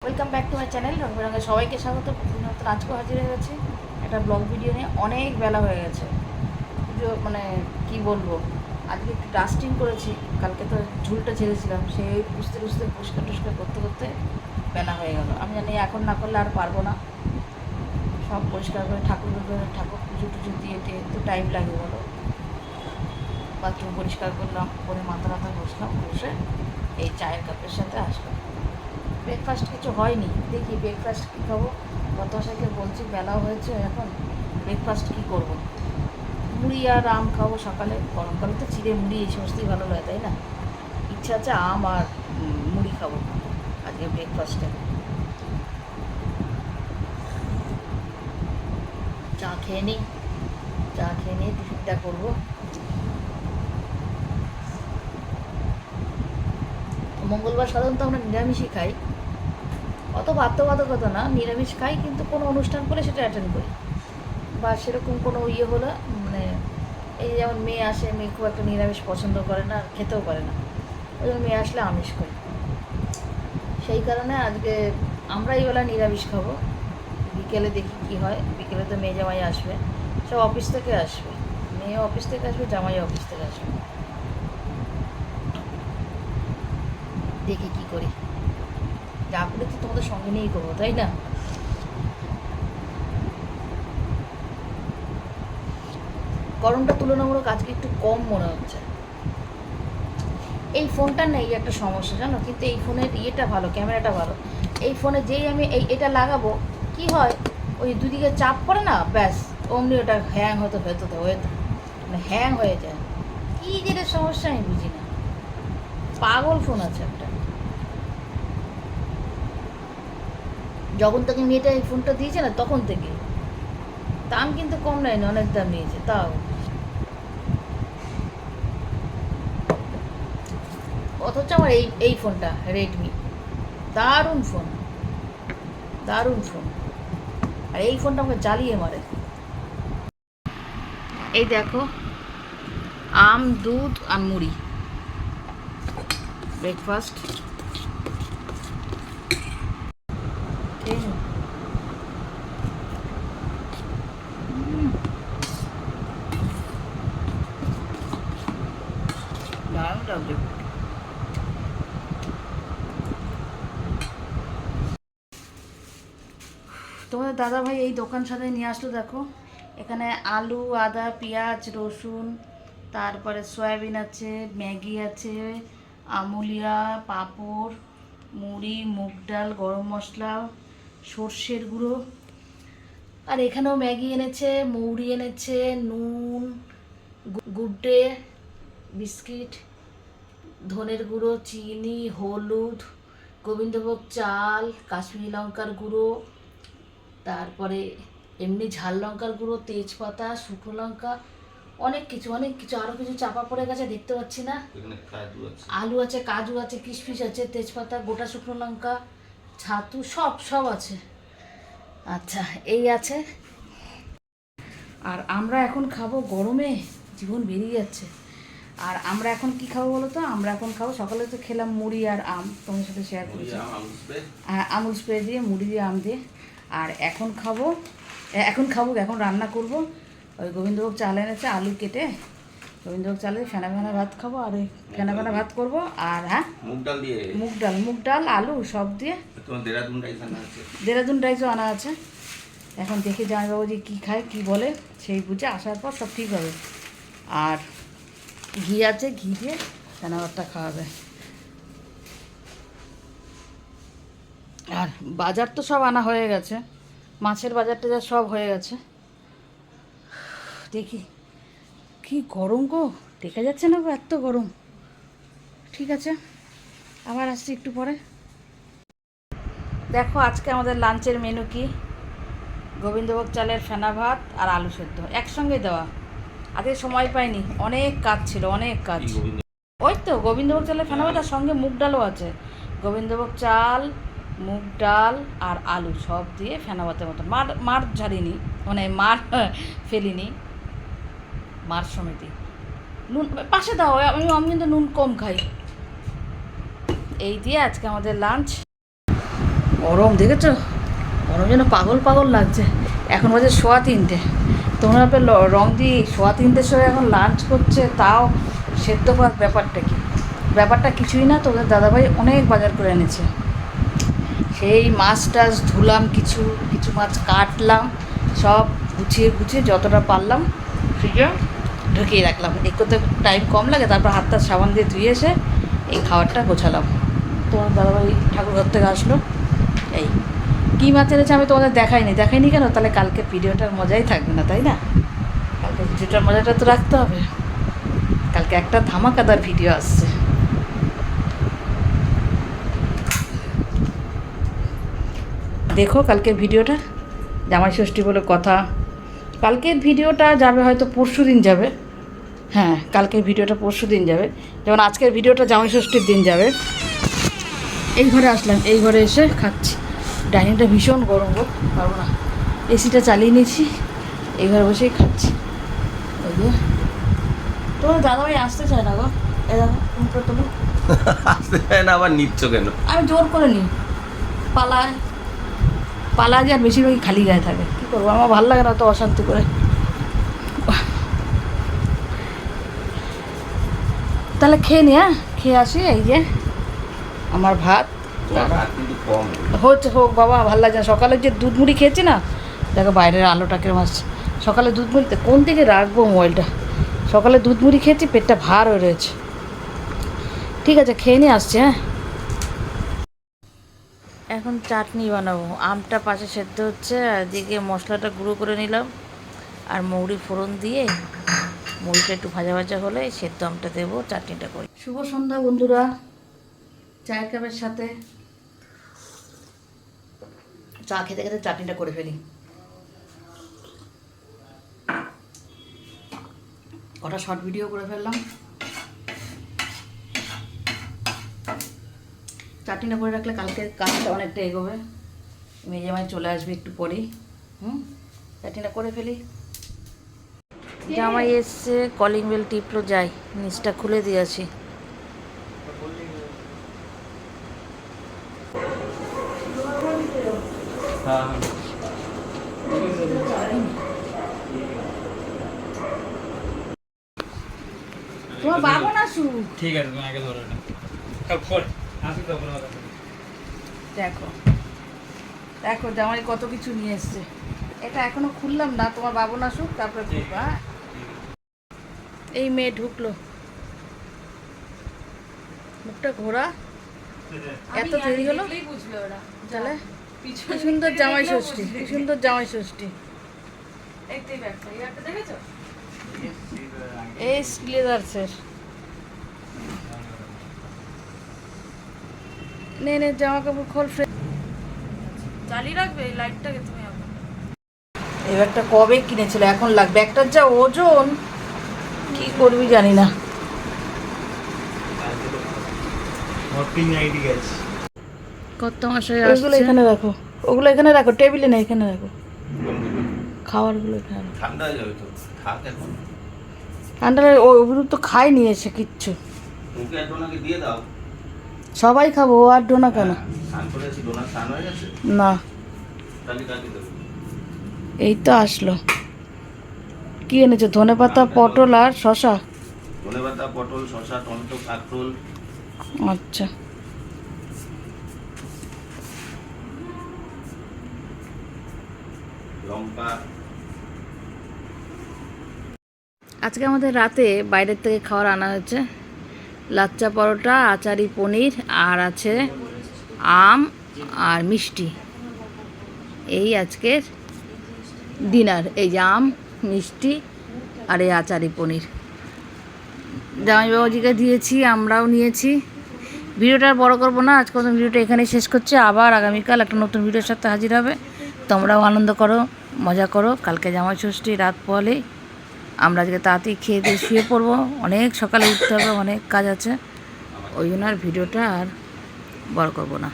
Welcome back to my channel রঙ বেরঙে সবাইকে স্বাগত। নতুন আজকেও হাজির হয়ে গেছি একটা ব্লগ ভিডিও নিয়ে। অনেক বেলা হয়ে গেছে, মানে কি বলবো, আজকে একটু ডাস্টিং করেছি। কালকে তো ঝুলটা ছেড়েছিলাম, সেই বুঝতে বুঝতে পরিষ্কার টুষ্কার করতে করতে বেলা হয়ে গেল। আমি জানি এখন না করলে আর পারবো না। সব পরিষ্কার করে ঠাকুর পুজো টুজো দিয়ে একটু টাইম লাগে বলো। বাথরুম পরিষ্কার করলাম, করে মাথা বসলাম, বসে এই চায়ের কাপের সাথে আসলাম। ব্রেকফাস্ট কিছু হয়নি, দেখি ব্রেকফাস্ট কী খাবো। গত মাসে বলছি বেলাও হয়েছে, এখন ব্রেকফাস্ট কী করব। মুড়ি আর আম খাবো সকালে, গরমকালে তো চিড়ে মুড়ি এই সমস্তই ভালো লাগে, তাই না? ইচ্ছা আছে আম আর মুড়ি খাবো আজকে ব্রেকফাস্টে। চা খেয়ে নিই টিফিনটা করবো। মঙ্গলবার সাধারণত আমরা নিরামিষই খাই, অত বাধ্যবাধকতা না, নিরামিষ খাই, কিন্তু কোনো অনুষ্ঠান করে সেটা অ্যাটেন্ড করি। বা সেরকম কোনো ইয়ে হলো, মানে এই যেমন মেয়ে আসে, মেয়ে খুব একটা নিরামিষ পছন্দ করে না, খেতেও পারে না, ওই জন্য মেয়ে আসলে আমিষ করি। সেই কারণে আজকে আমরা এইবেলা নিরামিষ খাবো। বিকেলে দেখি কি হয়। বিকেলে তো মেয়ে জামাই আসবে, সব অফিস থেকে আসবে, মেয়ে অফিস থেকে আসবে, জামাই অফিস থেকে আসবে। দেখি কি করি, যা করে তো তোমাদের সঙ্গে নিয়েই করবো, তাই না? গরমটা তুলনামূলক আজকে একটু কম মনে হচ্ছে। এই ফোনটা নেই একটা সমস্যা জানো, কিন্তু এই ফোনের ইয়েটা ভালো, ক্যামেরাটা ভালো। এই ফোনে যেই আমি এটা লাগাবো, কি হয়, ওই দুদিকে চাপ পড়ে না, ব্যাস অমনি ওটা হ্যাং হতে মানে হ্যাং হয়ে যায়। কী যেটা সমস্যা আমি বুঝি না। পাগল ফোন আছে একটা। যখন থেকে মেয়েটা এই ফোনটা দিয়েছে না, তখন থেকে দাম কিন্তু কম নেয়নি, অনেক দাম নিয়েছে তাও। অথচ আমার এই ফোনটা রেডমি, দারুণ ফোন, দারুণ ফোন। আর এই ফোনটা আমাকে জ্বালিয়ে মারে। এই দেখো, আম, দুধ আর মুড়ি ব্রেকফাস্ট। দারুণ লাগছে। তোমাদের দাদাভাই এই দোকান সাথে নিয়ে আসলো, দেখো এখানে আলু, আদা, পেঁয়াজ, রসুন, তারপরে সয়াবিন আছে, ম্যাগি আছে, আমুলিয়া, পাঁপড়, মুড়ি, মুগ ডাল, গরম মশলা, সর্ষের গুঁড়ো, আর এখানেও ম্যাগি এনেছে, মৌরি এনেছে, নুন, গুড ডে বিস্কিট, ধনের গুঁড়ো, চিনি, হলুদ, গোবিন্দভোগ চাল, কাশ্মীরি লঙ্কার গুঁড়ো, তারপরে এমনি ঝাল লঙ্কার গুঁড়ো, তেজপাতা, শুকনো লঙ্কা, অনেক কিছু আরও কিছু চাপা পড়ে গেছে, দেখতে পাচ্ছি না। আলু আছে, কাজু আছে, কিশমিশ আছে, তেজপাতা, গোটা শুকনো লঙ্কা, ছাতু, সব আছে। আচ্ছা, এই আছে। আর আমরা এখন খাবো, গরমে জীবন বেরিয়ে যাচ্ছে। আর আমরা এখন কি খাবো বলো তো? আমরা এখন খাবো, সকালে তো খেলাম মুড়ি আর আম, তোমার সাথে শেয়ার করেছি, হ্যাঁ আমুল স্প্রে দিয়ে, মুড়ি দিয়ে, আম দিয়ে। আর এখন এখন রান্না করব। ওই গোবিন্দভোগ চাল এনেছে, আলু কেটে গোবিন্দভোগ চালে ফেনা ভাত খাবো। আর ওই ফেনা ভাত করবো। আর হ্যাঁ, মুগ ডাল আলু সব দিয়ে। দেরাদুন রাইসও আনা আছে। এখন দেখে জামাইবাবু যে কী খায়, কী বলে, সেই বুঝে আসার পর সব ঠিক হবে। আর ঘি আছে, ঘি দিয়ে ফেনা ভাতটা খাওয়াবে। আর বাজার তো সব আনা হয়ে গেছে, মাছের বাজারটা যা সব হয়ে গেছে। দেখি কি গরম গো, দেখা যাচ্ছে না গো, এত গরম। ঠিক আছে, আবার আসছি একটু পরে। দেখো আজকে আমাদের লাঞ্চের মেনু কি, গোবিন্দভোগ চালের ফেনা ভাত আর আলু সেদ্ধ একসঙ্গে দেওয়া। আজকে সময় পাইনি, অনেক কাজ ছিল, অনেক কাজ। ওই তো গোবিন্দভোগ চালের ফেনা ভাত, আর সঙ্গে মুগ ডালও আছে। গোবিন্দভোগ চাল, মুগ ডাল আর আলু সব দিয়ে ফেনা ভাতের মতো, মার ঝাড়িনি, মানে মার ফেলিনি, মার সমিতি। নুন পাশে দাও, আমি কিন্তু নুন কম খাই। এই দিয়ে আজকে আমাদের লাঞ্চ। গরম দেখেছো, গরম যেন পাগল পাগল লাগছে। এখন বাজে 3:15, তোমরা রং দিয়ে 3:15 সময় এখন লাঞ্চ করছে, তাও সেদ্ধ ভাত। ব্যাপারটা কি? ব্যাপারটা কিছুই না, তোদের দাদাভাই অনেক বাজার করে এনেছে। সেই মাছ টাছ ধুলাম, কিছু কিছু মাছ কাটলাম, সব গুছিয়ে গুছিয়ে যতটা পারলাম ফ্রিজে ঢুকিয়ে রাখলাম। এই করতে টাইম কম লাগে। তারপর হাতটা সাবান দিয়ে ধুয়ে এসে এই খাবারটা গোছালাম। তোমার দাদাভাই ঠাকুর ঘর থেকে আসলো। এই কী মাছ এনেছে আমি তোমাদের দেখাইনি কেন? তাহলে কালকে ভিডিওটার মজাই থাকবে না, তাই না? কালকে ভিডিওটার মজাটা তো রাখতে হবে। কালকে একটা ধামাকাদার ভিডিও আসছে। দেখো কালকের ভিডিওটা, জামাই ষষ্ঠী বলে কথা। কালকের ভিডিওটা যাবে হয়তো পরশু দিন যাবে। হ্যাঁ, কালকের ভিডিওটা পরশু দিন যাবে, যেমন আজকের ভিডিওটা জামাই ষষ্ঠীর দিন যাবে। এই ঘরে আসলাম, এই ঘরে এসে খাচ্ছি। ডাইনিংটা ভীষণ গরম গো, পারবো না। এসিটা চালিয়ে নিয়েছি, এই ঘরে বসেই খাচ্ছি। ওই যে তোমার দাদাভাই আসতে চায় না গো। এই দেখো তুমি আসতে চায় না, আবার নিচ্ছ কেন? আমি জোর করে নিই, পালায় যে, আর বেশিরভাগই খালি গায়ে থাকে। কী করবো, আমার ভালো লাগে না তো অশান্তি করে। তাহলে খেয়ে নি, হ্যাঁ খেয়ে আসি। এই যে আমার ভাত হচ্ছে, হোক বাবা, ভালো লাগছে না। সকালে যে দুধ মুড়ি খেয়েছি না, দেখো বাইরের আলোটা কিরম আসছে। সকালে দুধ মুড়িতে কোন দিকে রাখবো মোবাইলটা? সকালে দুধ মুড়ি খেয়েছি, পেটটা ভার হয়ে রয়েছে। ঠিক আছে, খেয়ে নিয়ে আসছি। হ্যাঁ, এখন চাটনি বানাবো। আমটা পাশে সেদ্ধ হচ্ছে, আর এদিকে মশলাটা গুঁড়ো করে নিলাম, আর মৌরি ফোড়ন দিয়ে মৌরিটা একটু ভাজা ভাজা হলে সেদ্ধ আমটা দেবো, চাটনিটা করি। শুভ সন্ধ্যা বন্ধুরা, চায়ের কাপের সাথে চা খেতে খেতে চাটনিটা করে ফেলি। কটা শর্ট ভিডিও করে ফেললাম। চাটনিটা করে রাখলে কালকে কাজটা অনেকটা এগোবে। মেয়ে জামাই চলে আসবে একটু পরেই। চাটনিটা করে ফেলি। জামাই এসছে, কলিং বেল টিপলো, যাই নিচটা খুলে দিয়েছি। তোমার বাবা না শু, ঠিক আছে, তুমি আগে ধরো না। দেখো দেখো জামাই কত কিছু নিয়ে এসছে। এটা এখনো খুললাম না, তোমার বাবু না শুক, তারপরে খুলবো। হ্যাঁ, এই মেয়ে ঢুকলো, মুখটা ঘোরা, এত দেরি হলো। তাহলে কি সুন্দর জামাই ষষ্ঠী, কি সুন্দর জামাই ষষ্ঠী। এই স্ক্লিজার্সের নে নে জামা কাপড় খোল, চালিয়ে রাখবে এই লাইটটাকে তুমি। এই ব্যাগটা কবে কিনেছিল, এখন লাগবে। ব্যাগটার যা ওজন, কি করবি জানি না। কত মাসে ওগুলো এখানে রাখো, ওগুলো এখানে রাখো, টেবিলে না, এখানে রাখো। খাবারগুলো এখানে ঠান্ডা হয়ে যাবে তো, থাক এখন। ঠান্ডা ওগুলো তো খাই নিয়ে এসে কিচ্ছু। মুখে আর ডোনাকে দিয়ে দাও। সবাই খাবো, ও আর ডোনা কেন? স্নান করেছি, ডোনা স্নান হয়ে গেছে না, কালি কালি দেবো। এই তো আসলো। কি এনেছো? ধনেপাতা, পটল আর শশা। ধনেপাতা, পটল, শসা, টমেটো, কাঁকরোল। আচ্ছা, লঙ্কা। আজকে আমাদের রাতে বাইরের থেকে খাবার আনা হয়েছে। লাচ্চা পরোটা, আচারি পনির, আর আছে আম আর মিষ্টি। এই আজকের ডিনার। এই যে আম, মিষ্টি আর এই আচারি পনির জামাইবাবুজিকে দিয়েছি, আমরাও নিয়েছি। ভিডিওটা আর বড় করবো না, আজকে ভিডিওটা এখানেই শেষ করছি। আবার আগামীকাল একটা নতুন ভিডিওর সাথে হাজির হবে। তোমরাও আনন্দ করো, মজা করো। কালকে জামাই ষষ্ঠী, রাত পোহালেই আমরা আজকে তাড়াতাড়ি খেয়ে দিয়ে শুয়ে পড়বো। অনেক সকালে উঠতে হবে, অনেক কাজ আছে, ওই জন্য আর ভিডিওটা আর বড় করবো না।